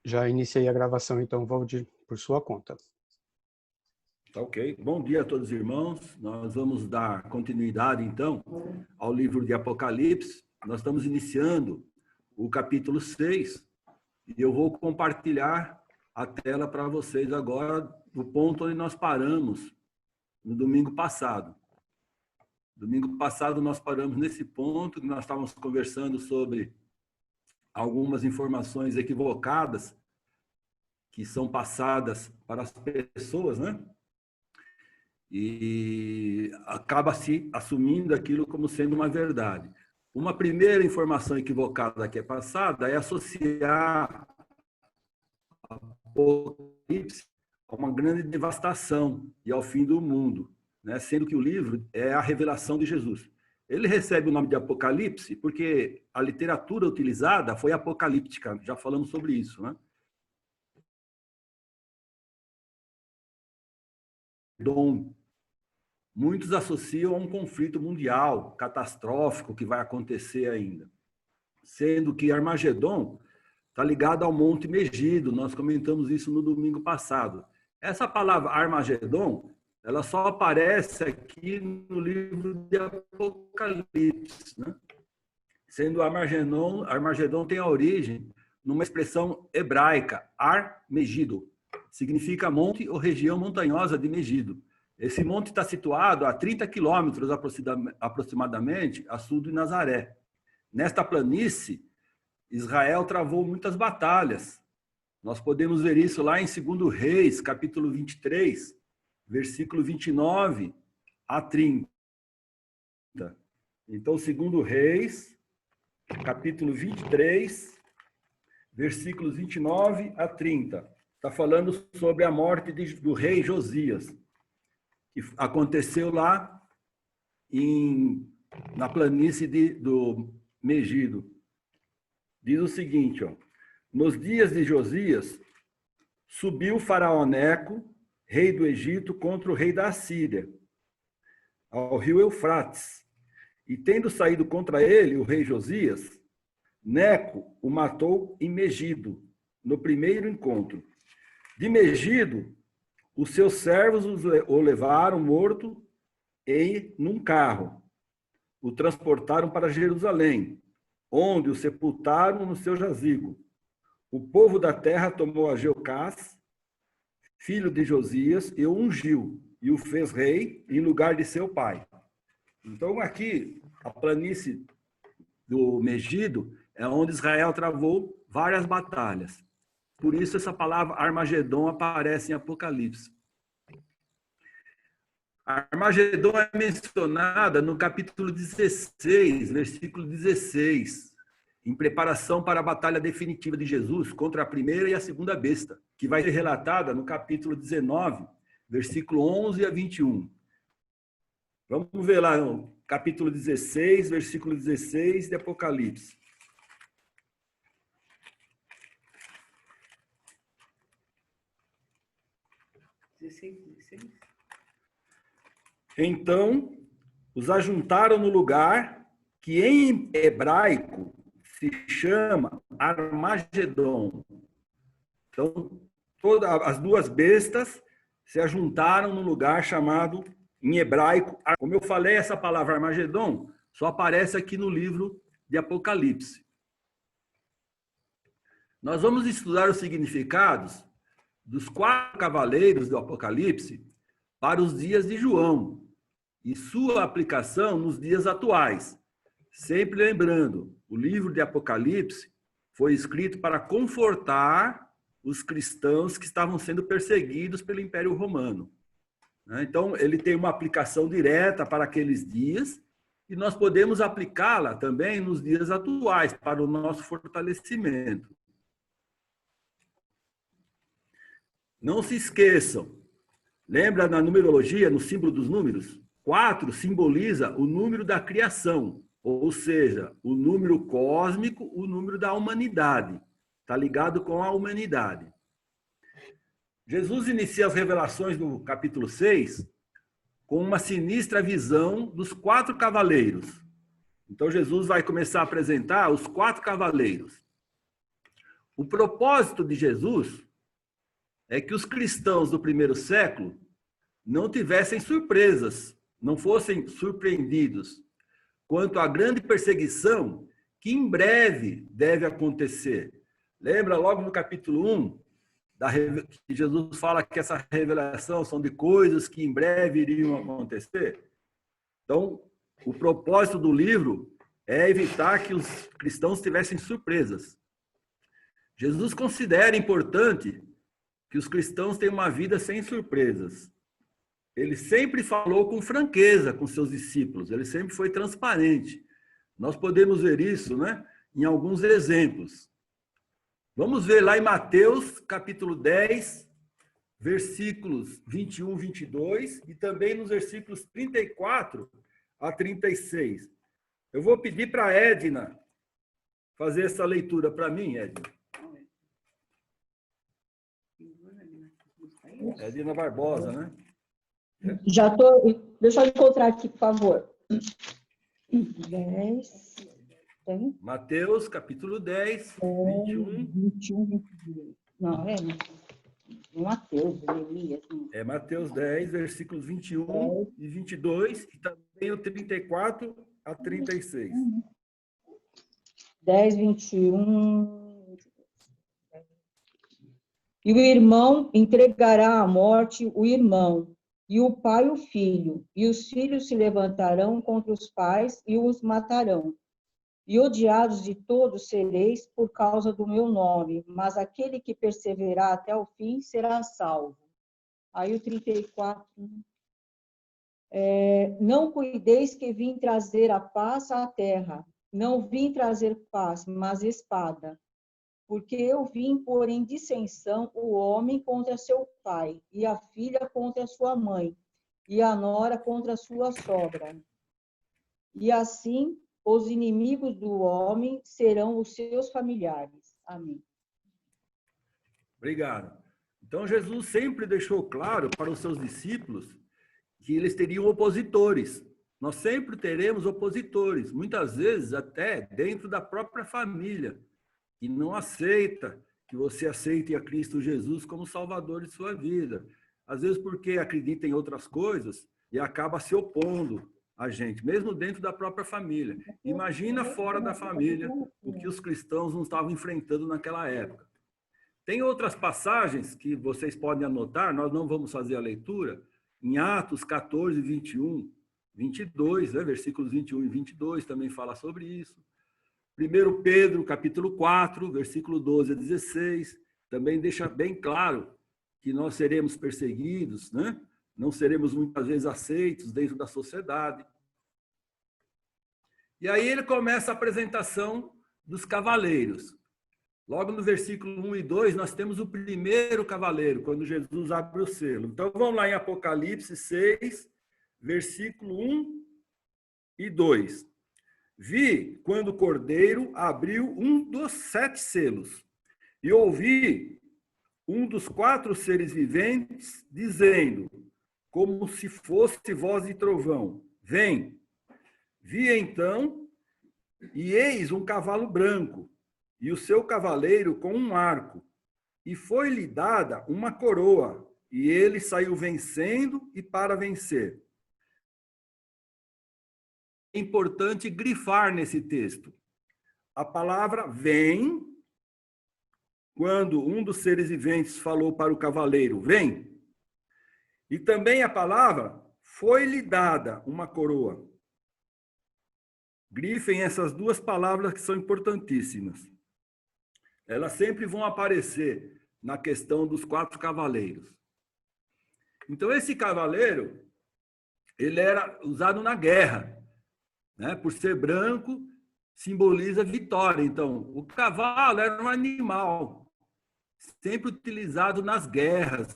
Já iniciei a gravação, então, Valdir, por sua conta. Tá ok. Bom dia a todos os irmãos. Nós vamos dar continuidade, então, ao livro de Apocalipse. Nós estamos iniciando o capítulo 6 e eu vou compartilhar a tela para vocês agora do ponto onde nós paramos no domingo passado. Domingo passado nós paramos nesse ponto que nós estávamos conversando sobre algumas informações equivocadas que são passadas para as pessoas, né? E acaba se assumindo aquilo como sendo uma verdade. Uma primeira informação equivocada que é passada é associar a Apocalipse a uma grande devastação e ao fim do mundo, né? Sendo que o livro é a revelação de Jesus. Ele recebe o nome de Apocalipse porque a literatura utilizada foi apocalíptica, já falamos sobre isso, né? Muitos associam a um conflito mundial, catastrófico, que vai acontecer ainda. Sendo que Armagedon está ligado ao Monte Megido, nós comentamos isso no domingo passado. Essa palavra Armagedon, ela só aparece aqui no livro de Apocalipse, né? Sendo Armagedon tem a origem numa expressão hebraica, Ar-Megido, significa monte ou região montanhosa de Megido. Esse monte está situado a 30 quilômetros aproximadamente a sul de Nazaré. Nesta planície, Israel travou muitas batalhas. Nós podemos ver isso lá em 2 Reis, capítulo 23, versículo 29 a 30. Então, 2 Reis, capítulo 23, versículos 29 a 30. Está falando sobre a morte do rei Josias, que aconteceu lá na planície do Megido. Diz o seguinte, ó: nos dias de Josias, subiu Faraó Neco, rei do Egito, contra o rei da Assíria, ao rio Eufrates. E tendo saído contra ele, o rei Josias, Neco o matou em Megido, no primeiro encontro. De Megido, os seus servos o levaram morto num carro. O transportaram para Jerusalém, onde o sepultaram no seu jazigo. O povo da terra tomou a Jeocás, filho de Josias, e o ungiu, e o fez rei em lugar de seu pai. Então, aqui, a planície do Megido é onde Israel travou várias batalhas. Por isso, essa palavra Armagedon aparece em Apocalipse. Armagedon é mencionada no capítulo 16, versículo 16, em preparação para a batalha definitiva de Jesus contra a primeira e a segunda besta, que vai ser relatada no capítulo 19, versículo 11 a 21. Vamos ver lá no capítulo 16, versículo 16 de Apocalipse. Então, os ajuntaram no lugar que em hebraico se chama Armagedon. Então, as duas bestas se ajuntaram no lugar chamado em hebraico. Como eu falei, essa palavra Armagedon só aparece aqui no livro de Apocalipse. Nós vamos estudar os significados dos 4 cavaleiros do Apocalipse para os dias de João e sua aplicação nos dias atuais. Sempre lembrando, o livro de Apocalipse foi escrito para confortar os cristãos que estavam sendo perseguidos pelo Império Romano. Então, ele tem uma aplicação direta para aqueles dias e nós podemos aplicá-la também nos dias atuais para o nosso fortalecimento. Não se esqueçam, lembra na numerologia, no símbolo dos números? 4 simboliza o número da criação, ou seja, o número cósmico, o número da humanidade. Está ligado com a humanidade. Jesus inicia as revelações do capítulo 6 com uma sinistra visão dos 4 cavaleiros. Então, Jesus vai começar a apresentar os 4 cavaleiros. O propósito de Jesus é que os cristãos do primeiro século não tivessem surpresas, não fossem surpreendidos quanto à grande perseguição que em breve deve acontecer. Lembra logo no capítulo 1, que Jesus fala que essa revelação são de coisas que em breve iriam acontecer? Então, o propósito do livro é evitar que os cristãos tivessem surpresas. Jesus considera importante que os cristãos tenham uma vida sem surpresas. Ele sempre falou com franqueza com seus discípulos, ele sempre foi transparente. Nós podemos ver isso, né, em alguns exemplos. Vamos ver lá em Mateus, capítulo 10, versículos 21, 22, e também nos versículos 34 a 36. Eu vou pedir para a Edna fazer essa leitura para mim, Edna. Edna Barbosa, né? Já estou. Deixa eu encontrar aqui, por favor. 10. Tem? Mateus, capítulo 10, 21. 21, 22. Não, é Mateus, Elias. É Mateus 10, versículos 21 e 22, e também o 34 a 36. 10, 21. E o irmão entregará à morte o irmão, e o pai o filho, e os filhos se levantarão contra os pais e os matarão. E odiados de todos sereis por causa do meu nome, mas aquele que perseverar até o fim será salvo. Aí o 34. Não cuideis que vim trazer a paz à terra. Não vim trazer paz, mas espada. Porque eu vim pôr em dissensão o homem contra seu pai, e a filha contra sua mãe, e a nora contra sua sogra. E assim, os inimigos do homem serão os seus familiares. Amém. Obrigado. Então, Jesus sempre deixou claro para os seus discípulos que eles teriam opositores. Nós sempre teremos opositores, muitas vezes até dentro da própria família, que não aceita que você aceite a Cristo Jesus como Salvador de sua vida. Às vezes porque acredita em outras coisas e acaba se opondo a gente, mesmo dentro da própria família. Imagina fora da família o que os cristãos não estavam enfrentando naquela época. Tem outras passagens que vocês podem anotar, nós não vamos fazer a leitura, em Atos 14, 21, 22, né? Versículos 21 e 22 também fala sobre isso. 1 Pedro, capítulo 4, versículo 12 a 16, também deixa bem claro que nós seremos perseguidos, né? Não seremos muitas vezes aceitos dentro da sociedade. E aí ele começa a apresentação dos cavaleiros. Logo no versículo 1 e 2, nós temos o primeiro cavaleiro, quando Jesus abre o selo. Então, vamos lá em Apocalipse 6, versículo 1 e 2. Vi quando o Cordeiro abriu um dos 7 selos, e ouvi um dos 4 seres viventes dizendo, como se fosse voz de trovão, vem. Vi então, e eis um cavalo branco, e o seu cavaleiro com um arco, e foi-lhe dada uma coroa, e ele saiu vencendo e para vencer. É importante grifar nesse texto. A palavra vem, quando um dos seres viventes falou para o cavaleiro, vem. E também a palavra foi-lhe dada uma coroa. Grifem essas duas palavras que são importantíssimas. Elas sempre vão aparecer na questão dos 4 cavaleiros. Então, esse cavaleiro, ele era usado na guerra, né? Por ser branco, simboliza vitória. Então, o cavalo era um animal sempre utilizado nas guerras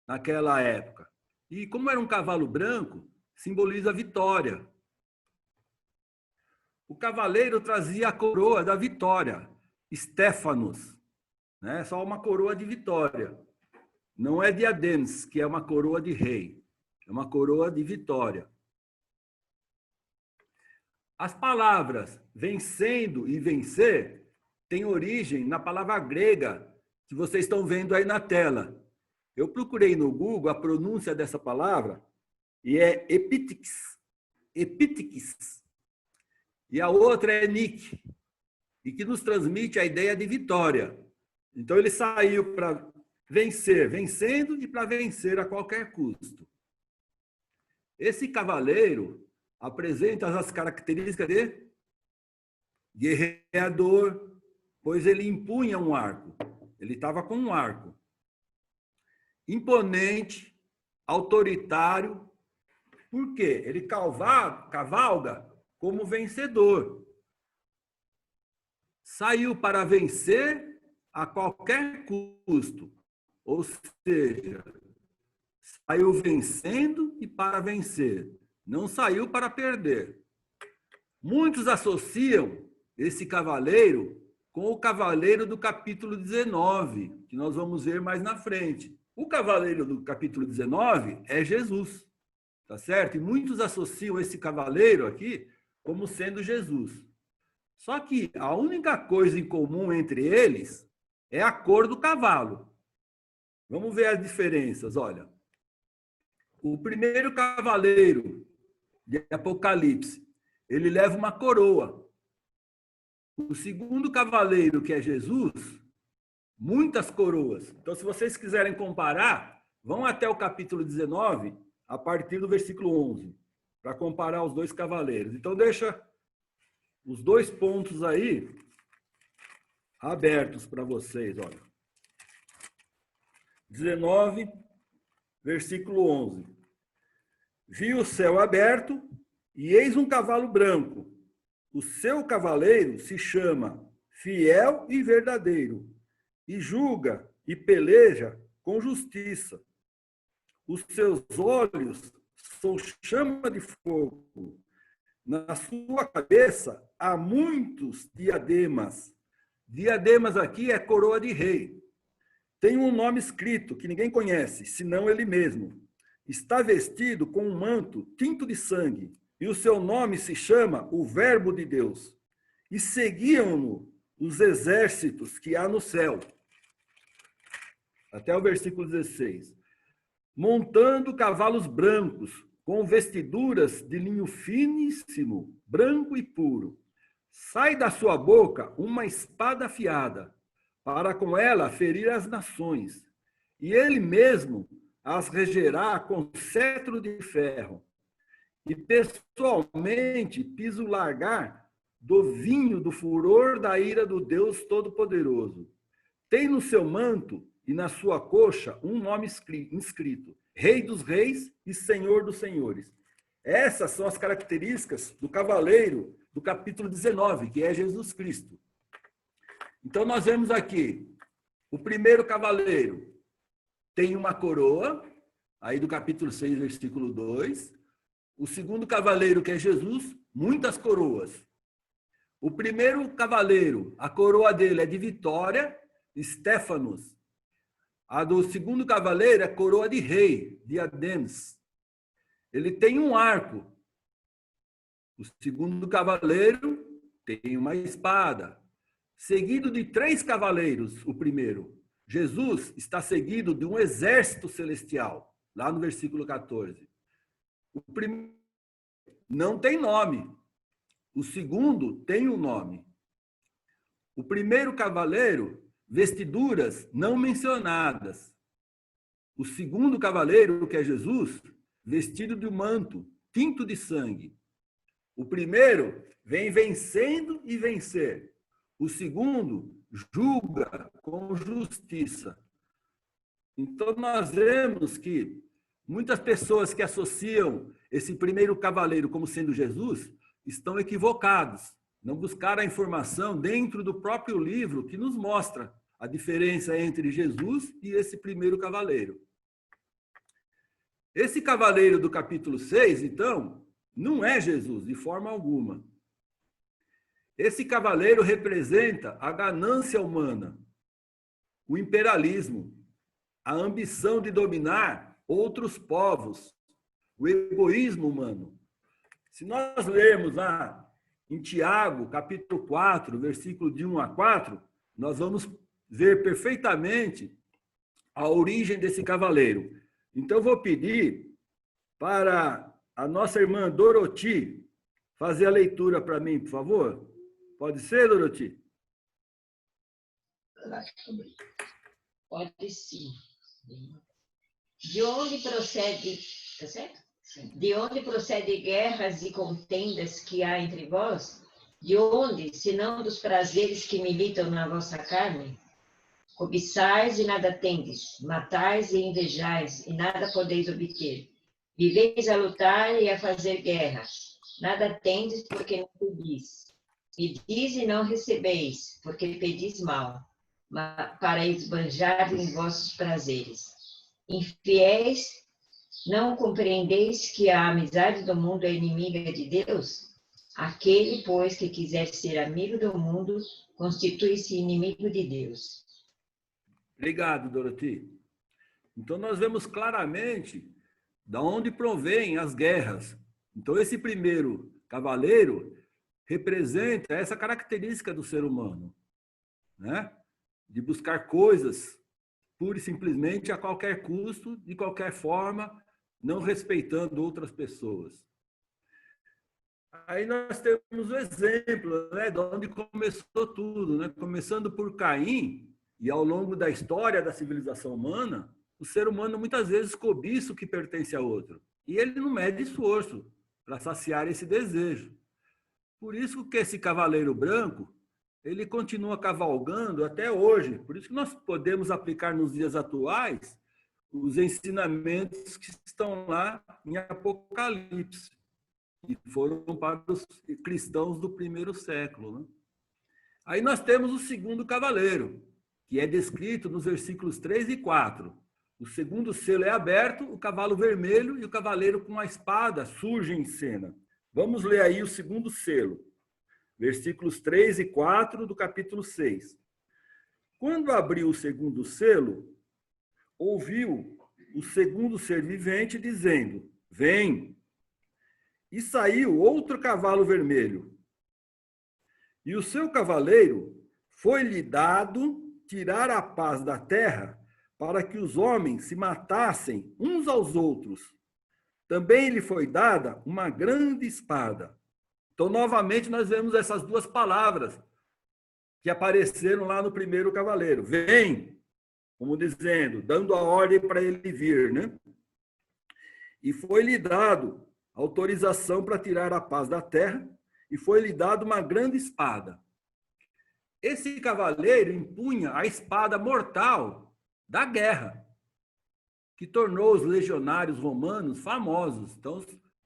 naquela época. E como era um cavalo branco, simboliza vitória. O cavaleiro trazia a coroa da vitória, Stéphanos, né? Só uma coroa de vitória. Não é diadems, que é uma coroa de rei. É uma coroa de vitória. As palavras vencendo e vencer tem origem na palavra grega que vocês estão vendo aí na tela. Eu procurei no Google a pronúncia dessa palavra e é epítix. Epítix. E a outra é nik, e que nos transmite a ideia de vitória. Então ele saiu para vencer, vencendo e para vencer a qualquer custo. Esse cavaleiro apresenta as características de guerreador, pois ele impunha um arco. Ele estava com um arco. Imponente, autoritário. Por quê? Ele cavalga como vencedor. Saiu para vencer a qualquer custo. Ou seja, saiu vencendo e para vencer. Não saiu para perder. Muitos associam esse cavaleiro com o cavaleiro do capítulo 19, que nós vamos ver mais na frente. O cavaleiro do capítulo 19 é Jesus, tá certo? E muitos associam esse cavaleiro aqui como sendo Jesus. Só que a única coisa em comum entre eles é a cor do cavalo. Vamos ver as diferenças, olha. O primeiro cavaleiro de Apocalipse, ele leva uma coroa. O segundo cavaleiro, que é Jesus, muitas coroas. Então, se vocês quiserem comparar, vão até o capítulo 19, a partir do versículo 11, para comparar os dois cavaleiros. Então, deixa os dois pontos aí abertos para vocês, olha. 19, versículo 11. Vi o céu aberto e eis um cavalo branco. O seu cavaleiro se chama Fiel e Verdadeiro, e julga e peleja com justiça. Os seus olhos são chama de fogo. Na sua cabeça há muitos diademas. Diademas aqui é coroa de rei. Tem um nome escrito que ninguém conhece, senão ele mesmo. Está vestido com um manto tinto de sangue, e o seu nome se chama o Verbo de Deus. E seguiam-no os exércitos que há no céu. Até o versículo 16. Montando cavalos brancos, com vestiduras de linho finíssimo, branco e puro. Sai da sua boca uma espada afiada, para com ela ferir as nações. E ele mesmo as regerá com cetro de ferro. E pessoalmente piso largar do vinho do furor da ira do Deus Todo-Poderoso. Tem no seu manto e na sua coxa um nome inscrito: Rei dos Reis e Senhor dos Senhores. Essas são as características do cavaleiro do capítulo 19, que é Jesus Cristo. Então nós vemos aqui, o primeiro cavaleiro tem uma coroa, aí do capítulo 6, versículo 2. O segundo cavaleiro, que é Jesus, muitas coroas. O primeiro cavaleiro, a coroa dele é de vitória, Stéphanos. A do segundo cavaleiro é coroa de rei, diademas. Ele tem um arco. O segundo cavaleiro tem uma espada. Seguido de 3 cavaleiros, o primeiro. Jesus está seguido de um exército celestial, lá no versículo 14. O primeiro não tem nome. O segundo tem um nome. O primeiro cavaleiro, vestiduras não mencionadas. O segundo cavaleiro, que é Jesus, vestido de um manto, tinto de sangue. O primeiro vem vencendo e vencer. O segundo julga com justiça. Então nós vemos que muitas pessoas que associam esse primeiro cavaleiro como sendo Jesus estão equivocados. Não buscaram a informação dentro do próprio livro que nos mostra a diferença entre Jesus e esse primeiro cavaleiro. Esse cavaleiro do capítulo 6, então, não é Jesus de forma alguma. Esse cavaleiro representa a ganância humana, o imperialismo, a ambição de dominar outros povos, o egoísmo humano. Se nós lermos lá em Tiago, capítulo 4, versículo de 1 a 4, nós vamos ver perfeitamente a origem desse cavaleiro. Então, eu vou pedir para a nossa irmã Doroti fazer a leitura para mim, por favor. Pode ser, Doroti? Pode sim. De onde procede, tá certo? Sim. De onde procede guerras e contendas que há entre vós? De onde, senão dos prazeres que militam na vossa carne? Cobiçais e nada tendes, matais e invejais e nada podeis obter. Viveis a lutar e a fazer guerra. Nada tendes porque não pedis. Pedis e não recebeis, porque pedis mal, para esbanjar em vossos prazeres. Infiéis, não compreendeis que a amizade do mundo é inimiga de Deus? Aquele, pois, que quiser ser amigo do mundo, constitui-se inimigo de Deus. Obrigado, Doroti. Então, nós vemos claramente de onde provém as guerras. Então, esse primeiro cavaleiro representa essa característica do ser humano, né? De buscar coisas pura e simplesmente a qualquer custo, de qualquer forma, não respeitando outras pessoas. Aí nós temos o exemplo, né, de onde começou tudo, né? Começando por Caim, e ao longo da história da civilização humana, o ser humano muitas vezes cobiça o que pertence a outro. E ele não mede esforço para saciar esse desejo. Por isso que esse cavaleiro branco, ele continua cavalgando até hoje. Por isso que nós podemos aplicar nos dias atuais os ensinamentos que estão lá em Apocalipse, que foram para os cristãos do primeiro século, né? Aí nós temos o segundo cavaleiro, que é descrito nos versículos 3 e 4. O segundo selo é aberto, o cavalo vermelho e o cavaleiro com a espada surgem em cena. Vamos ler aí o segundo selo, versículos 3 e 4 do capítulo 6. Quando abriu o segundo selo, ouviu o segundo ser vivente dizendo: vem. E saiu outro cavalo vermelho. E o seu cavaleiro foi-lhe dado tirar a paz da terra, para que os homens se matassem uns aos outros. Também lhe foi dada uma grande espada. Então, novamente, nós vemos essas duas palavras que apareceram lá no primeiro cavaleiro. Vem, como dizendo, dando a ordem para ele vir, né? E foi-lhe dado autorização para tirar a paz da terra, e foi-lhe dado uma grande espada. Esse cavaleiro empunha a espada mortal da guerra, que tornou os legionários romanos famosos. Então,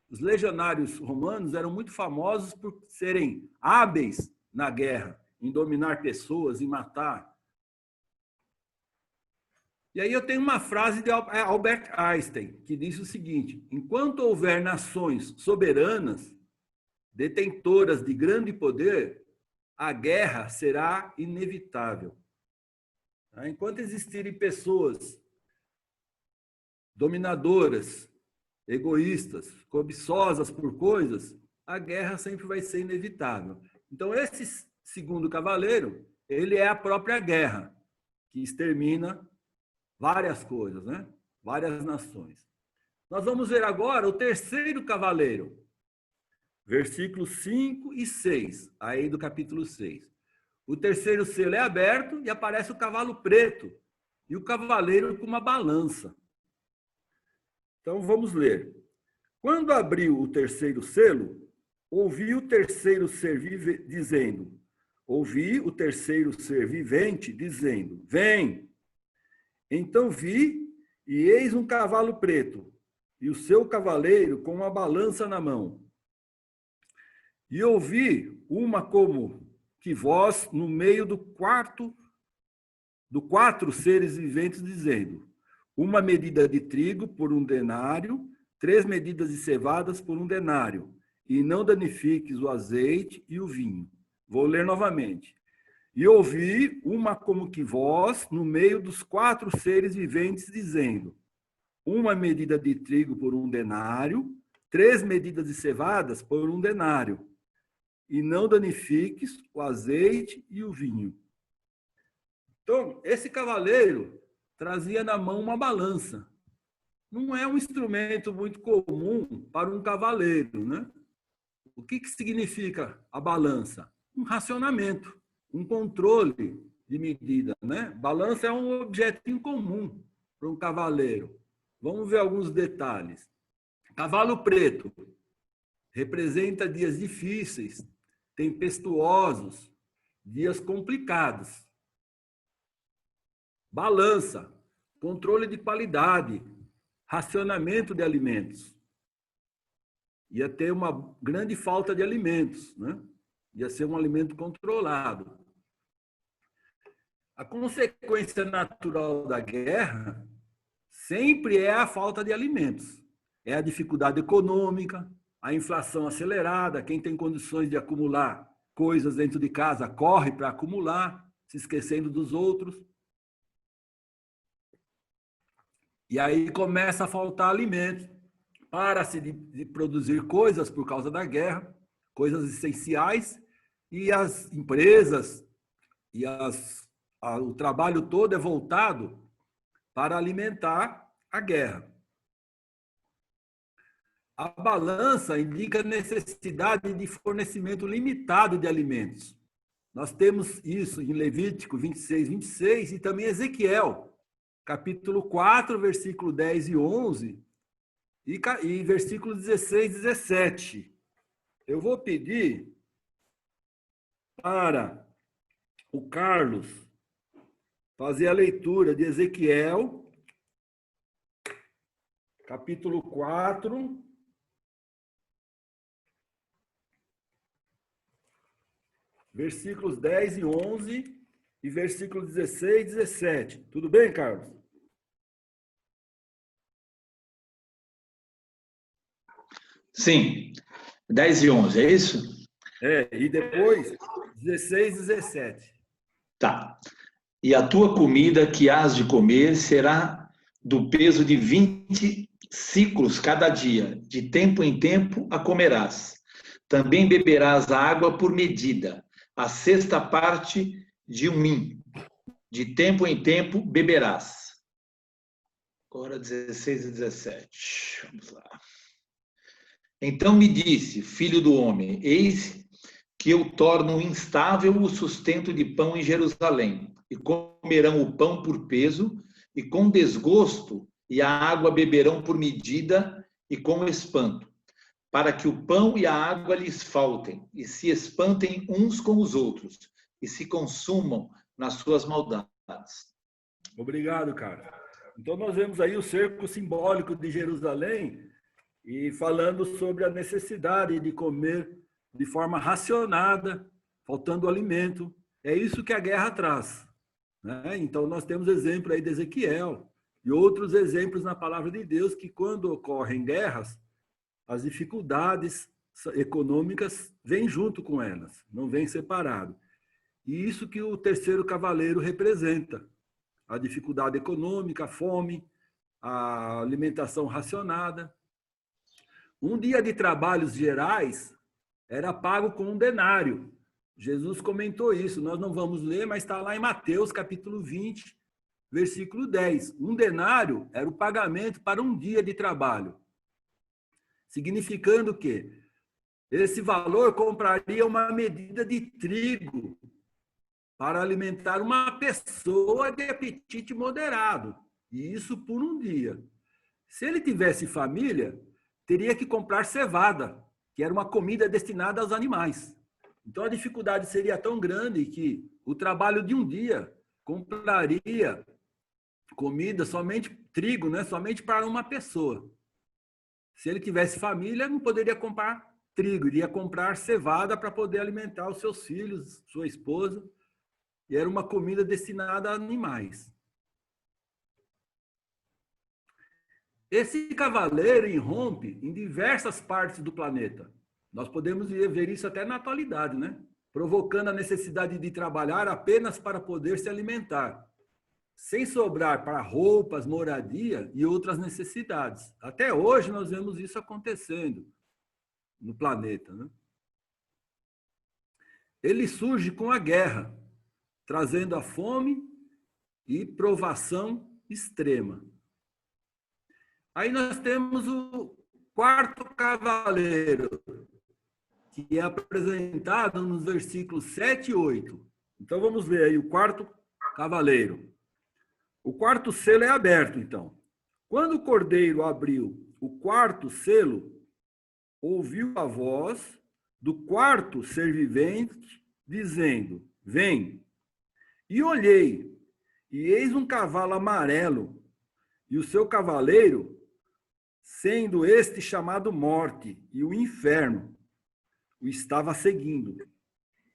os legionários romanos eram muito famosos por serem hábeis na guerra, em dominar pessoas, em matar. E aí eu tenho uma frase de Albert Einstein, que diz o seguinte: enquanto houver nações soberanas, detentoras de grande poder, a guerra será inevitável. Enquanto existirem pessoas dominadoras, egoístas, cobiçosas por coisas, a guerra sempre vai ser inevitável. Então, esse segundo cavaleiro, ele é a própria guerra, que extermina várias coisas, né? Várias nações. Nós vamos ver agora o terceiro cavaleiro, versículos 5 e 6, aí do capítulo 6. O terceiro selo é aberto e aparece o cavalo preto e o cavaleiro com uma balança. Então, vamos ler. Quando abriu o terceiro selo, ouvi o terceiro ser dizendo, ouvi o terceiro ser vivente dizendo, vem. Então vi, e eis um cavalo preto, e o seu cavaleiro com uma balança na mão. E ouvi uma como que voz no meio do quatro seres viventes dizendo, uma medida de trigo por 1 denário, 3 medidas de cevadas por 1 denário, e não danifiques o azeite e o vinho. Vou ler novamente. E ouvi uma como que voz no meio dos 4 seres viventes dizendo, uma medida de trigo por 1 denário, 3 medidas de cevadas por 1 denário, e não danifiques o azeite e o vinho. Então, esse cavaleiro trazia na mão uma balança. Não é um instrumento muito comum para um cavaleiro, né? O que significa a balança? Um racionamento, um controle de medida, né? Balança é um objeto incomum para um cavaleiro. Vamos ver alguns detalhes. Cavalo preto representa dias difíceis, tempestuosos, dias complicados. Balança, controle de qualidade, racionamento de alimentos. Ia ter uma grande falta de alimentos, né? Ia ser um alimento controlado. A consequência natural da guerra sempre é a falta de alimentos. É a dificuldade econômica, a inflação acelerada. Quem tem condições de acumular coisas dentro de casa corre para acumular, se esquecendo dos outros. E aí começa a faltar alimentos. Para-se de produzir coisas por causa da guerra, coisas essenciais, e as empresas e o trabalho todo é voltado para alimentar a guerra. A balança indica a necessidade de fornecimento limitado de alimentos. Nós temos isso em Levítico 26 e também Ezequiel, capítulo 4, versículo 10 e 11, e versículo 16 e 17. Eu vou pedir para o Carlos fazer a leitura de Ezequiel, capítulo 4, versículos 10 e 11 e versículos 16 e 17. Tudo bem, Carlos? Sim, 10 e 11, é isso? E depois 16 e 17. Tá. E a tua comida que hás de comer será do peso de 20 ciclos cada dia, de tempo em tempo a comerás. Também beberás água por medida, a sexta parte de um hin. De tempo em tempo beberás. Agora 16 e 17. Vamos lá. Então me disse, filho do homem, eis que eu torno instável o sustento de pão em Jerusalém, e comerão o pão por peso, e com desgosto, e a água beberão por medida, e com espanto, para que o pão e a água lhes faltem, e se espantem uns com os outros, e se consumam nas suas maldades. Obrigado, cara. Então nós vemos aí o cerco simbólico de Jerusalém, e falando sobre a necessidade de comer de forma racionada, faltando alimento. É isso que a guerra traz, né? Então, nós temos exemplo aí de Ezequiel e outros exemplos na palavra de Deus que, quando ocorrem guerras, as dificuldades econômicas vêm junto com elas, não vêm separado. E isso que o terceiro cavaleiro representa: a dificuldade econômica, a fome, a alimentação racionada. Um dia de trabalhos gerais era pago com um denário. Jesus comentou isso. Nós não vamos ler, mas está lá em Mateus, capítulo 20, versículo 10. Um denário era o pagamento para um dia de trabalho. Significando que esse valor compraria uma medida de trigo para alimentar uma pessoa de apetite moderado. E isso por um dia. Se ele tivesse família, teria que comprar cevada, que era uma comida destinada aos animais. Então, a dificuldade seria tão grande que o trabalho de um dia compraria comida, somente trigo, né? Somente para uma pessoa. Se ele tivesse família, não poderia comprar trigo, iria comprar cevada para poder alimentar os seus filhos, sua esposa. E era uma comida destinada a animais. Esse cavaleiro irrompe em diversas partes do planeta. Nós podemos ver isso até na atualidade, né? Provocando a necessidade de trabalhar apenas para poder se alimentar, sem sobrar para roupas, moradia e outras necessidades. Até hoje nós vemos isso acontecendo no planeta, né? ele surge com a guerra, trazendo a fome e provação extrema. Aí nós temos o quarto cavaleiro, que é apresentado nos versículos 7 e 8. Então vamos ver aí o quarto cavaleiro. O quarto selo é aberto, então. Quando o cordeiro abriu o quarto selo, ouviu a voz do quarto ser vivente, dizendo: vem. E olhei, e eis um cavalo amarelo, e o seu cavaleiro, sendo este chamado Morte, e o Inferno o estava seguindo.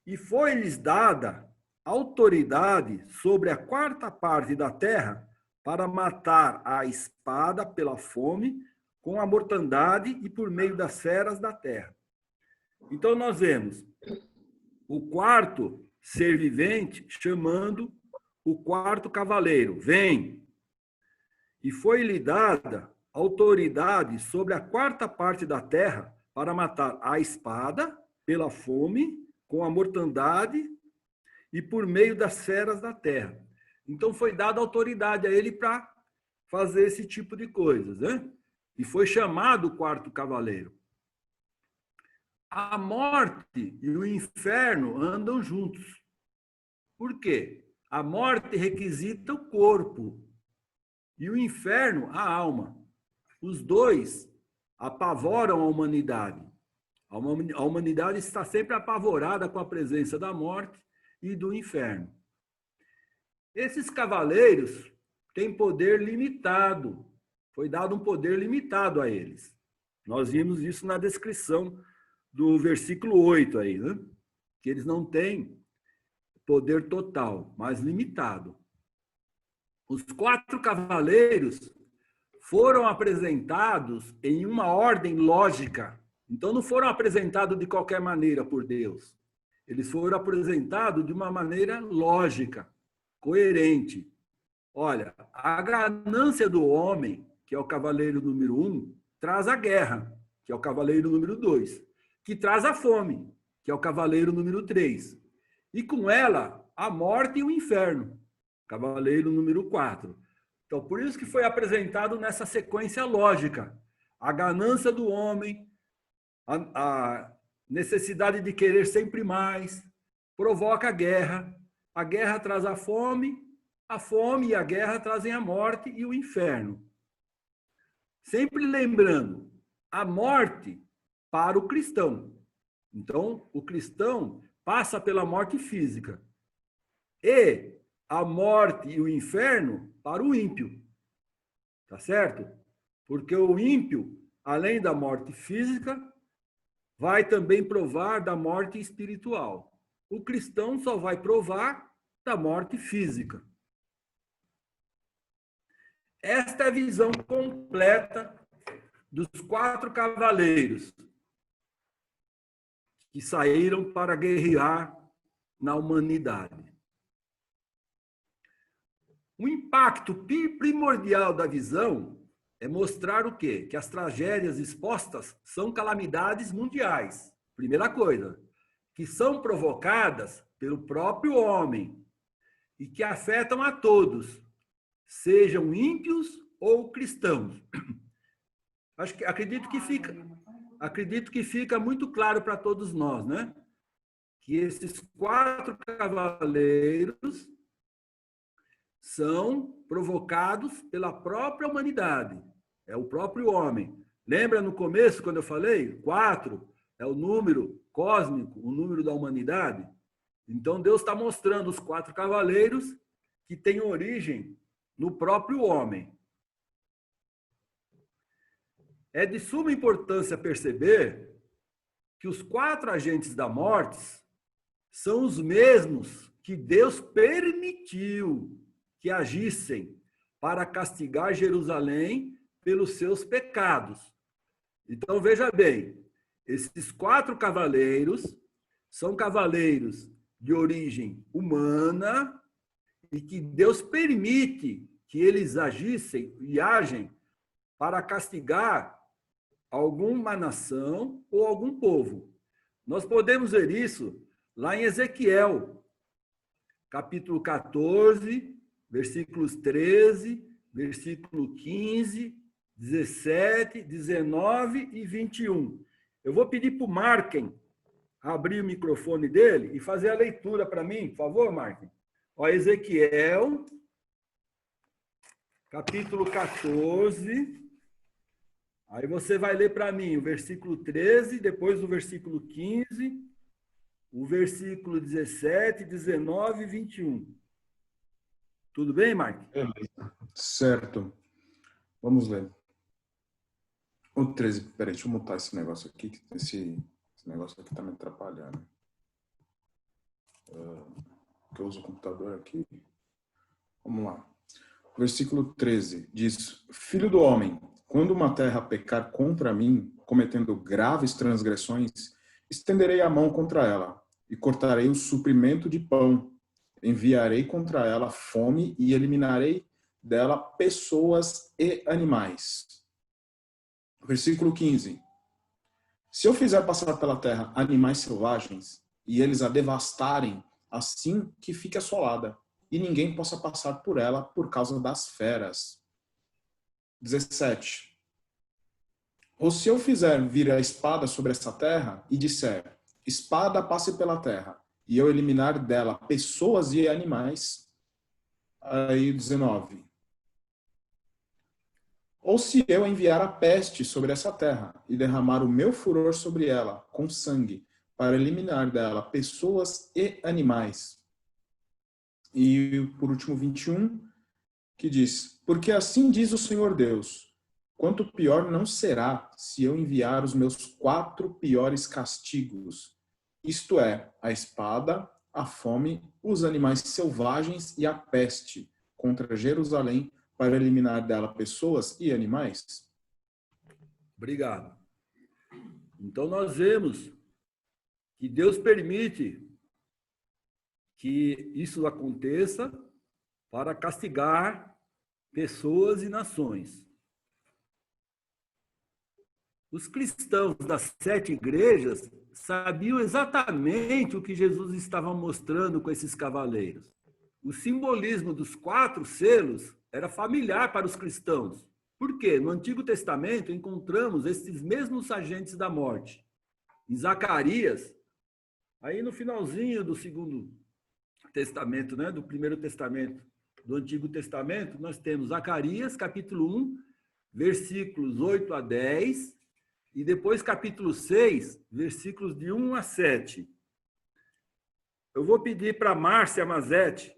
E foi-lhes dada autoridade sobre a quarta parte da terra para matar a espada pela fome, com a mortandade e por meio das feras da terra. Então nós vemos o quarto ser vivente chamando o quarto cavaleiro: vem. E foi-lhe dada autoridade sobre a quarta parte da terra para matar a espada pela fome, com a mortandade e por meio das feras da terra. Então foi dada autoridade a ele para fazer esse tipo de coisas, né? E foi chamado o quarto cavaleiro. A morte e o inferno andam juntos. Por quê? A morte requisita o corpo e o inferno a alma. Os dois apavoram a humanidade. A humanidade está sempre apavorada com a presença da morte e do inferno. Esses cavaleiros têm poder limitado. Foi dado um poder limitado a eles. Nós vimos isso na descrição do versículo 8 aí, né? Que eles não têm poder total, mas limitado. Os quatro cavaleiros foram apresentados em uma ordem lógica. Então, não foram apresentados de qualquer maneira por Deus. Eles foram apresentados de uma maneira lógica, coerente. Olha, a ganância do homem, que é o cavaleiro número 1, traz a guerra, que é o cavaleiro número 2, que traz a fome, que é o cavaleiro número 3. E com ela, a morte e o inferno, cavaleiro número 4. Então, por isso que foi apresentado nessa sequência lógica. A ganância do homem, a necessidade de querer sempre mais, provoca a guerra traz a fome e a guerra trazem a morte e o inferno. Sempre lembrando, a morte para o cristão. Então, o cristão passa pela morte física. E a morte e o inferno para o ímpio. Tá certo? Porque o ímpio, além da morte física, vai também provar da morte espiritual. O cristão só vai provar da morte física. Esta é a visão completa dos quatro cavaleiros que saíram para guerrear na humanidade. O impacto primordial da visão é mostrar o quê? Que as tragédias expostas são calamidades mundiais. Primeira coisa, que são provocadas pelo próprio homem e que afetam a todos, sejam ímpios ou cristãos. Acredito que fica muito claro para todos nós, né? Que esses quatro cavaleiros são provocados pela própria humanidade. É o próprio homem. Lembra no começo, quando eu falei? 4 é o número cósmico, o número da humanidade. Então, Deus está mostrando os 4 cavaleiros que têm origem no próprio homem. É de suma importância perceber que os 4 agentes da morte são os mesmos que Deus permitiu que agissem para castigar Jerusalém pelos seus pecados. Então, veja bem, esses 4 cavaleiros são cavaleiros de origem humana e que Deus permite que eles agissem e agem para castigar alguma nação ou algum povo. Nós podemos ver isso lá em Ezequiel, capítulo 14, versículos 13, versículo 15, 17, 19 e 21. Eu vou pedir para o Marken abrir o microfone dele e fazer a leitura para mim, por favor, Marken. Ó, Ezequiel, capítulo 14. Aí você vai ler para mim o versículo 13, depois o versículo 15, o versículo 17, 19 e 21. Tudo bem, Mark? Certo. Vamos ler. O 13. Peraí, deixa eu mutar esse negócio aqui, que esse negócio aqui tá me atrapalhando. Que eu uso o computador aqui. Vamos lá. Versículo 13 diz: Filho do homem, quando uma terra pecar contra mim, cometendo graves transgressões, estenderei a mão contra ela e cortarei o suprimento de pão. Enviarei contra ela fome e eliminarei dela pessoas e animais. Versículo 15. Se eu fizer passar pela terra animais selvagens e eles a devastarem, assim que fique assolada, e ninguém possa passar por ela por causa das feras. 17. Ou se eu fizer vir a espada sobre essa terra e disser, espada passe pela terra, e eu eliminar dela pessoas e animais. Aí 19. Ou se eu enviar a peste sobre essa terra e derramar o meu furor sobre ela com sangue, para eliminar dela pessoas e animais. E por último 21, que diz, porque assim diz o Senhor Deus, quanto pior não será se eu enviar os meus 4 piores castigos, isto é, a espada, a fome, os animais selvagens e a peste contra Jerusalém para eliminar dela pessoas e animais? Obrigado. Então nós vemos que Deus permite que isso aconteça para castigar pessoas e nações. Os cristãos das 7 igrejas sabiam exatamente o que Jesus estava mostrando com esses cavaleiros. O simbolismo dos 4 selos era familiar para os cristãos. Por quê? No Antigo Testamento encontramos esses mesmos agentes da morte. Em Zacarias, aí no finalzinho do Segundo Testamento, né, do Primeiro Testamento, do Antigo Testamento, nós temos Zacarias, capítulo 1, versículos 8 a 10, e depois capítulo 6, versículos de 1 a 7. Eu vou pedir para Márcia Mazetti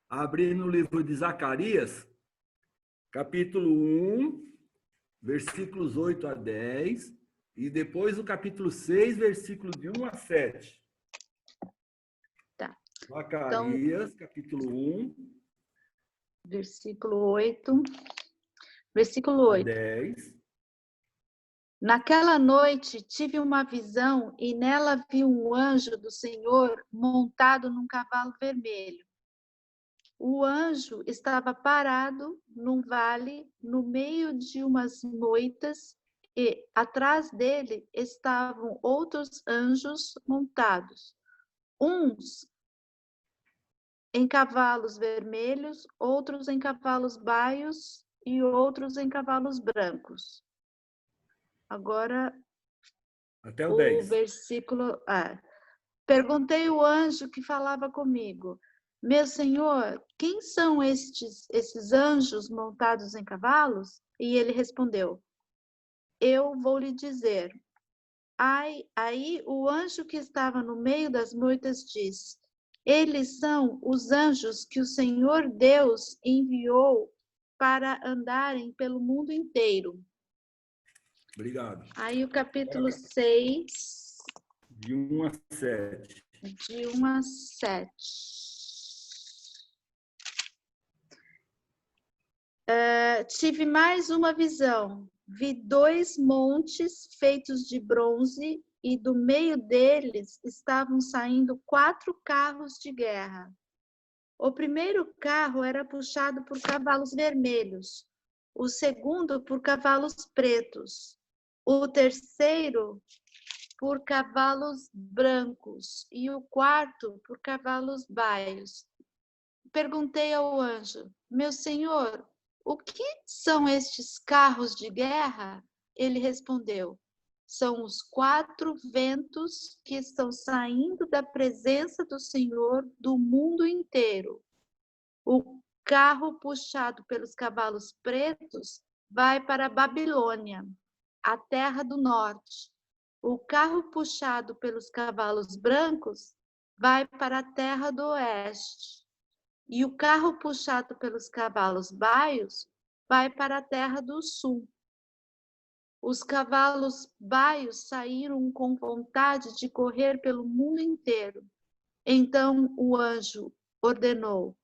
abrir no livro de Zacarias, capítulo 1, versículos 8 a 10, e depois o capítulo 6, versículos de 1 a 7. Tá. Zacarias, então, capítulo 1. Versículo 8. Versículo 8. 10. Naquela noite tive uma visão e nela vi um anjo do Senhor montado num cavalo vermelho. O anjo estava parado num vale no meio de umas moitas e atrás dele estavam outros anjos montados, uns em cavalos vermelhos, outros em cavalos baios e outros em cavalos brancos. Agora, até o 10. Versículo... Perguntei ao anjo que falava comigo, meu senhor, quem são esses anjos montados em cavalos? E ele respondeu, eu vou lhe dizer. Aí o anjo que estava no meio das moitas disse, eles são os anjos que o Senhor Deus enviou para andarem pelo mundo inteiro. Obrigado. Aí o capítulo 6. De 1 a 7. De 1 a 7. Tive mais uma visão. Vi 2 montes feitos de bronze e do meio deles estavam saindo 4 carros de guerra. O primeiro carro era puxado por cavalos vermelhos, o segundo por cavalos pretos, o terceiro por cavalos brancos e o quarto por cavalos baios. Perguntei ao anjo: meu senhor, o que são estes carros de guerra? Ele respondeu: são os 4 ventos que estão saindo da presença do Senhor do mundo inteiro. O carro puxado pelos cavalos pretos vai para a Babilônia, a terra do norte. O carro puxado pelos cavalos brancos vai para a terra do oeste. E o carro puxado pelos cavalos baios vai para a terra do sul. Os cavalos baios saíram com vontade de correr pelo mundo inteiro. Então o anjo ordenou: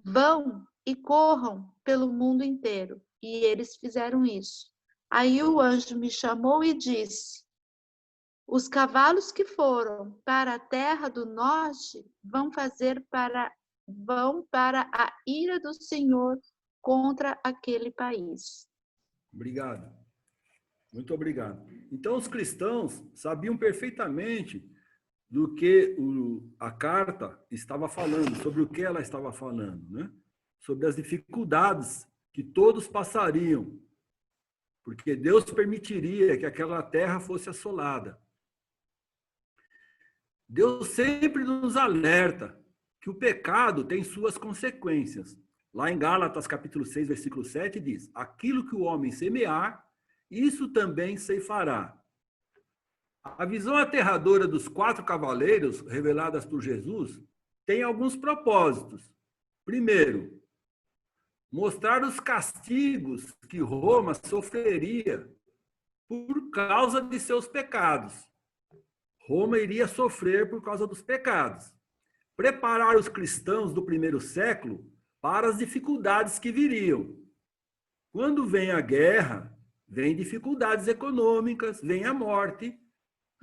vão e corram pelo mundo inteiro. E eles fizeram isso. Aí o anjo me chamou e disse: os cavalos que foram para a terra do norte vão para a ira do Senhor contra aquele país. Obrigado. Muito obrigado. Então, os cristãos sabiam perfeitamente do que a carta estava falando, sobre o que ela estava falando, né? Sobre as dificuldades que todos passariam, porque Deus permitiria que aquela terra fosse assolada. Deus sempre nos alerta que o pecado tem suas consequências. Lá em Gálatas, capítulo 6, versículo 7, diz: aquilo que o homem semear, isso também ceifará. A visão aterradora dos 4 cavaleiros, reveladas por Jesus, tem alguns propósitos. Primeiro, mostrar os castigos que Roma sofreria por causa de seus pecados. Roma iria sofrer por causa dos pecados. Preparar os cristãos do primeiro século para as dificuldades que viriam. Quando vem a guerra, vem dificuldades econômicas, vem a morte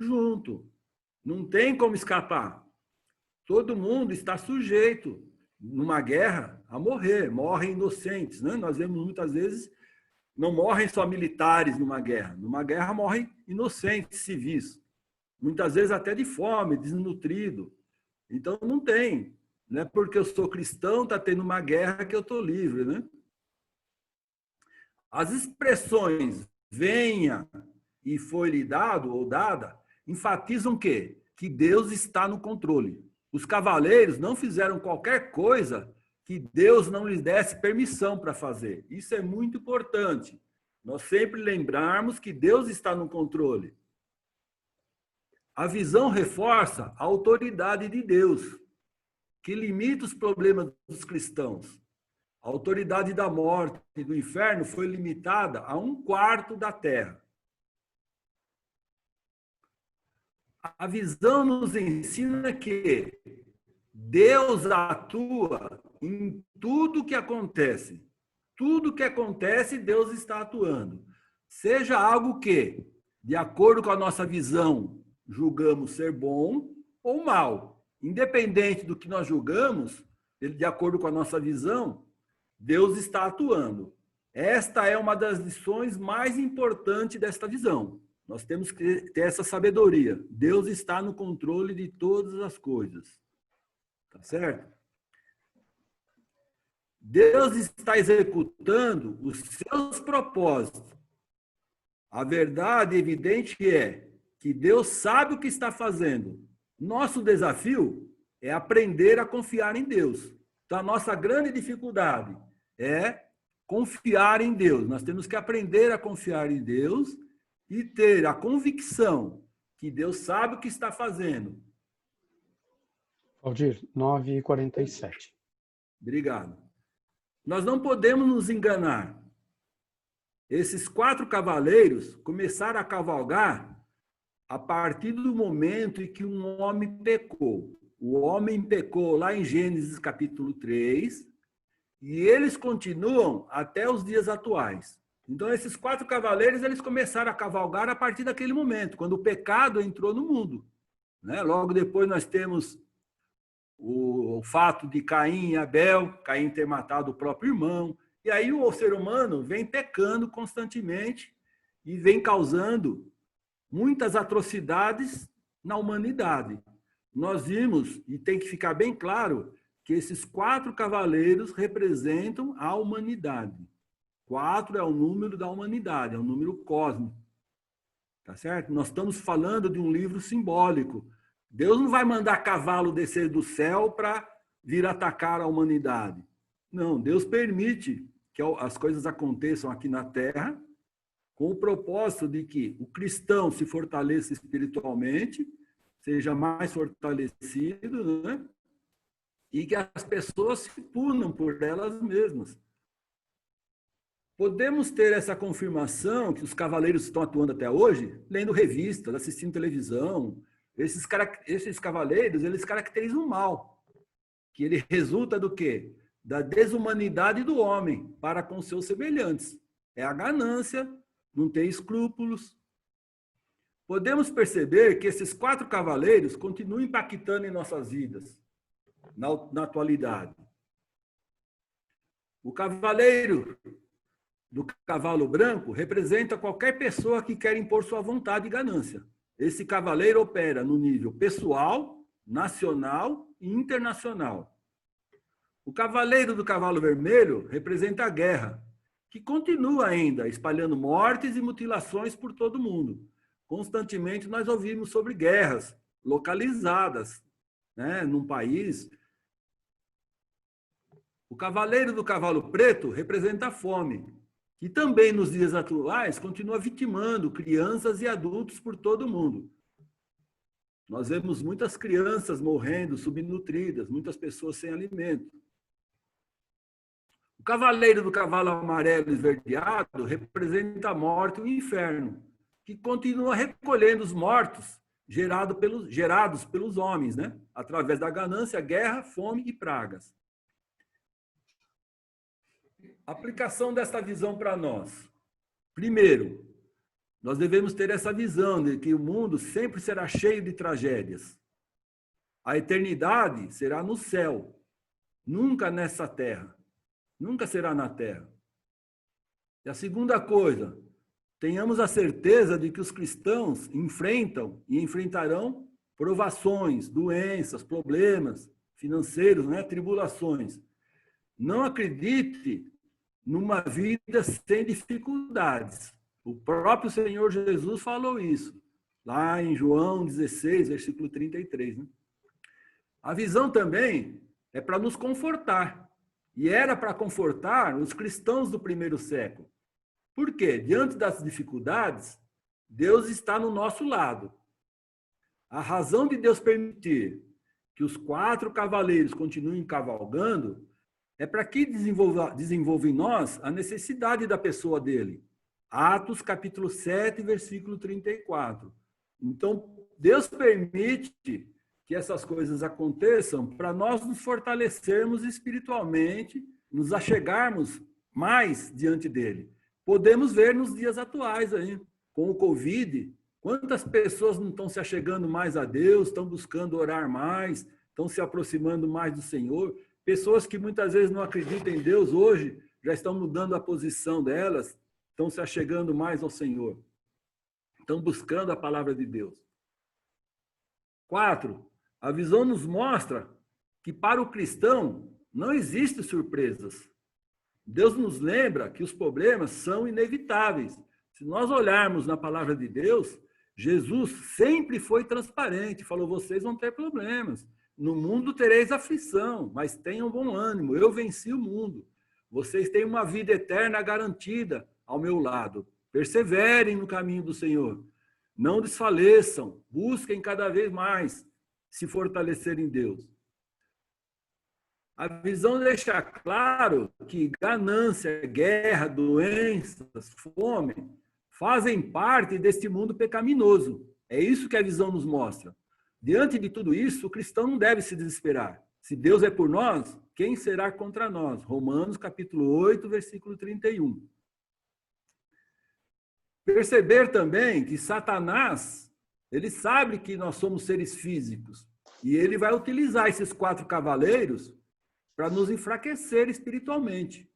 junto. Não tem como escapar. Todo mundo está sujeito, numa guerra, a morrer. Morrem inocentes, né? Nós vemos muitas vezes, não morrem só militares numa guerra. Numa guerra morrem inocentes civis. Muitas vezes até de fome, desnutrido. Então não tem. Não é porque eu sou cristão, está tendo uma guerra que eu estou livre, né? As expressões venha e foi-lhe dado ou dada enfatizam o quê? Que Deus está no controle. Os cavaleiros não fizeram qualquer coisa que Deus não lhes desse permissão para fazer. Isso é muito importante. Nós sempre lembrarmos que Deus está no controle. A visão reforça a autoridade de Deus, que limita os problemas dos cristãos. A autoridade da morte e do inferno foi limitada a 1/4 da terra. A visão nos ensina que Deus atua em tudo que acontece. Tudo que acontece, Deus está atuando. Seja algo que, de acordo com a nossa visão, julgamos ser bom ou mal. Independente do que nós julgamos, de acordo com a nossa visão, Deus está atuando. Esta é uma das lições mais importantes desta visão. Nós temos que ter essa sabedoria. Deus está no controle de todas as coisas. Tá certo? Deus está executando os seus propósitos. A verdade evidente é que Deus sabe o que está fazendo. Nosso desafio é aprender a confiar em Deus. Então, a nossa grande dificuldade é confiar em Deus. Nós temos que aprender a confiar em Deus e ter a convicção que Deus sabe o que está fazendo. Valdir, 9h47. Obrigado. Nós não podemos nos enganar. Esses 4 cavaleiros começaram a cavalgar a partir do momento em que um homem pecou. O homem pecou lá em Gênesis capítulo 3, e eles continuam até os dias atuais. Então, esses 4 cavaleiros, eles começaram a cavalgar a partir daquele momento, quando o pecado entrou no mundo. Né? Logo depois nós temos o fato de Caim e Abel, Caim ter matado o próprio irmão, e aí o ser humano vem pecando constantemente e vem causando muitas atrocidades na humanidade. Nós vimos, e tem que ficar bem claro, que esses 4 cavaleiros representam a humanidade. 4 é o número da humanidade, é um número cósmico. Tá certo? Nós estamos falando de um livro simbólico. Deus não vai mandar cavalo descer do céu para vir atacar a humanidade. Não, Deus permite que as coisas aconteçam aqui na Terra com o propósito de que o cristão se fortaleça espiritualmente, seja mais fortalecido, né? E que as pessoas se punam por elas mesmas. Podemos ter essa confirmação que os cavaleiros estão atuando até hoje, lendo revistas, assistindo televisão. Esses cavaleiros, eles caracterizam o mal, que ele resulta do quê? Da desumanidade do homem para com seus semelhantes. É a ganância, não ter escrúpulos. Podemos perceber que esses 4 cavaleiros continuam impactando em nossas vidas, na atualidade. O cavaleiro do cavalo branco representa qualquer pessoa que quer impor sua vontade e ganância. Esse cavaleiro opera no nível pessoal, nacional e internacional. O cavaleiro do cavalo vermelho representa a guerra, que continua ainda espalhando mortes e mutilações por todo o mundo. Constantemente nós ouvimos sobre guerras localizadas, né, num país. O cavaleiro do cavalo preto representa a fome, que também nos dias atuais continua vitimando crianças e adultos por todo o mundo. Nós vemos muitas crianças morrendo, subnutridas, muitas pessoas sem alimento. O cavaleiro do cavalo amarelo esverdeado representa a morte e o inferno, que continua recolhendo os mortos gerados pelos homens, né? Através da ganância, guerra, fome e pragas. Aplicação desta visão para nós. Primeiro, nós devemos ter essa visão de que o mundo sempre será cheio de tragédias. A eternidade será no céu, nunca nessa terra. Nunca será na terra. E a segunda coisa, tenhamos a certeza de que os cristãos enfrentam e enfrentarão provações, doenças, problemas financeiros, né? Tribulações. Não acredite numa vida sem dificuldades. O próprio Senhor Jesus falou isso, lá em João 16, versículo 33. Né? A visão também é para nos confortar. E era para confortar os cristãos do primeiro século. Por quê? Diante das dificuldades, Deus está no nosso lado. A razão de Deus permitir que os 4 cavaleiros continuem cavalgando é para que desenvolva em nós a necessidade da pessoa dele. Atos, capítulo 7, versículo 34. Então, Deus permite que essas coisas aconteçam para nós nos fortalecermos espiritualmente, nos achegarmos mais diante dele. Podemos ver nos dias atuais aí, com o Covid, quantas pessoas não estão se achegando mais a Deus, estão buscando orar mais, estão se aproximando mais do Senhor. Pessoas que muitas vezes não acreditam em Deus hoje já estão mudando a posição delas, estão se achegando mais ao Senhor. Estão buscando a palavra de Deus. 4. A visão nos mostra que para o cristão não existem surpresas. Deus nos lembra que os problemas são inevitáveis. Se nós olharmos na palavra de Deus, Jesus sempre foi transparente, falou, vocês vão ter problemas. No mundo tereis aflição, mas tenham bom ânimo, eu venci o mundo. Vocês têm uma vida eterna garantida ao meu lado. Perseverem no caminho do Senhor. Não desfaleçam, busquem cada vez mais se fortalecer em Deus. A visão deixa claro que ganância, guerra, doenças, fome fazem parte deste mundo pecaminoso. É isso que a visão nos mostra. Diante de tudo isso, o cristão não deve se desesperar. Se Deus é por nós, quem será contra nós? Romanos capítulo 8, versículo 31. Perceber também que Satanás, ele sabe que nós somos seres físicos e ele vai utilizar esses 4 cavaleiros para nos enfraquecer espiritualmente.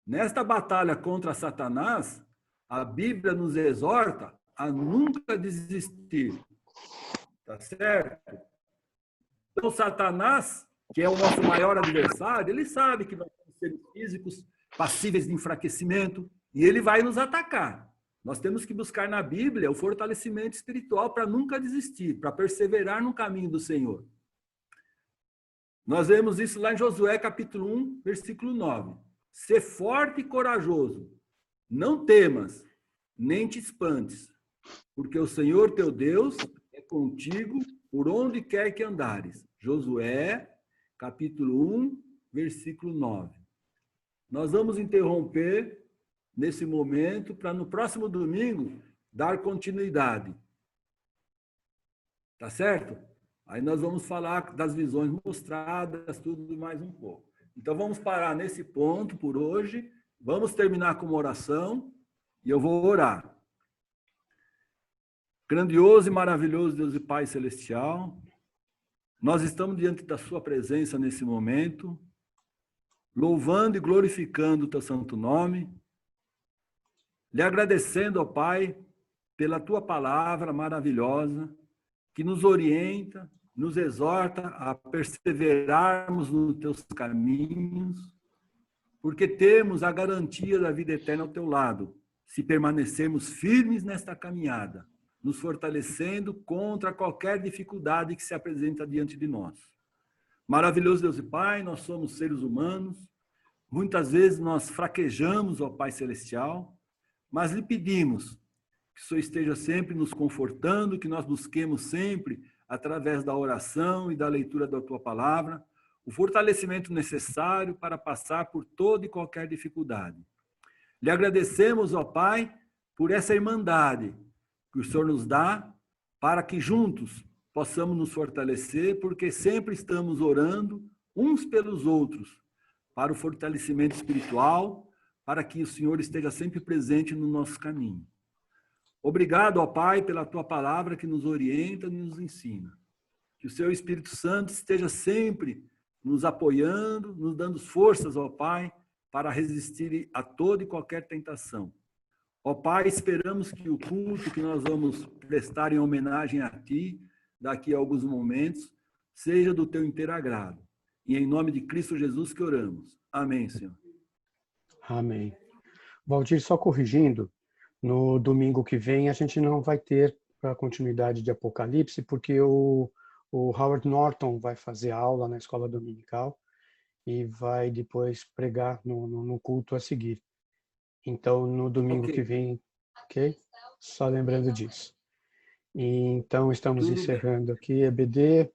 Nesta batalha contra Satanás, a Bíblia nos exorta a nunca desistir. Tá certo? Então, Satanás, que é o nosso maior adversário, ele sabe que nós somos seres físicos passíveis de enfraquecimento e ele vai nos atacar. Nós temos que buscar na Bíblia o fortalecimento espiritual para nunca desistir, para perseverar no caminho do Senhor. Nós vemos isso lá em Josué, capítulo 1, versículo 9. Sê forte e corajoso, não temas, nem te espantes, porque o Senhor teu Deus é contigo por onde quer que andares. Josué, capítulo 1, versículo 9. Nós vamos interromper nesse momento para no próximo domingo dar continuidade. Tá certo? Aí nós vamos falar das visões mostradas, tudo mais um pouco. Então vamos parar nesse ponto por hoje. Vamos terminar com uma oração e eu vou orar. Grandioso e maravilhoso Deus e Pai Celestial, nós estamos diante da sua presença nesse momento, louvando e glorificando o teu santo nome, lhe agradecendo, ó Pai, pela tua palavra maravilhosa, que nos orienta, nos exorta a perseverarmos nos teus caminhos, porque temos a garantia da vida eterna ao teu lado, se permanecermos firmes nesta caminhada, nos fortalecendo contra qualquer dificuldade que se apresenta diante de nós. Maravilhoso Deus e Pai, nós somos seres humanos, muitas vezes nós fraquejamos, ó Pai Celestial, mas lhe pedimos que o Senhor esteja sempre nos confortando, que nós busquemos sempre, através da oração e da leitura da Tua Palavra, o fortalecimento necessário para passar por toda e qualquer dificuldade. Lhe agradecemos, ó Pai, por essa irmandade que o Senhor nos dá, para que juntos possamos nos fortalecer, porque sempre estamos orando uns pelos outros, para o fortalecimento espiritual, para que o Senhor esteja sempre presente no nosso caminho. Obrigado, ó Pai, pela Tua palavra que nos orienta e nos ensina. Que o Seu Espírito Santo esteja sempre nos apoiando, nos dando forças, ó Pai, para resistir a toda e qualquer tentação. Ó Pai, esperamos que o culto que nós vamos prestar em homenagem a Ti, daqui a alguns momentos, seja do Teu inteiro agrado. E em nome de Cristo Jesus que oramos. Amém, Senhor. Amém. Valdir, só corrigindo, no domingo que vem a gente não vai ter a continuidade de Apocalipse, porque o Howard Norton vai fazer aula na escola dominical e vai depois pregar no culto a seguir. Então, no domingo que vem, ok? Só lembrando disso. E, então, estamos encerrando aqui, EBD.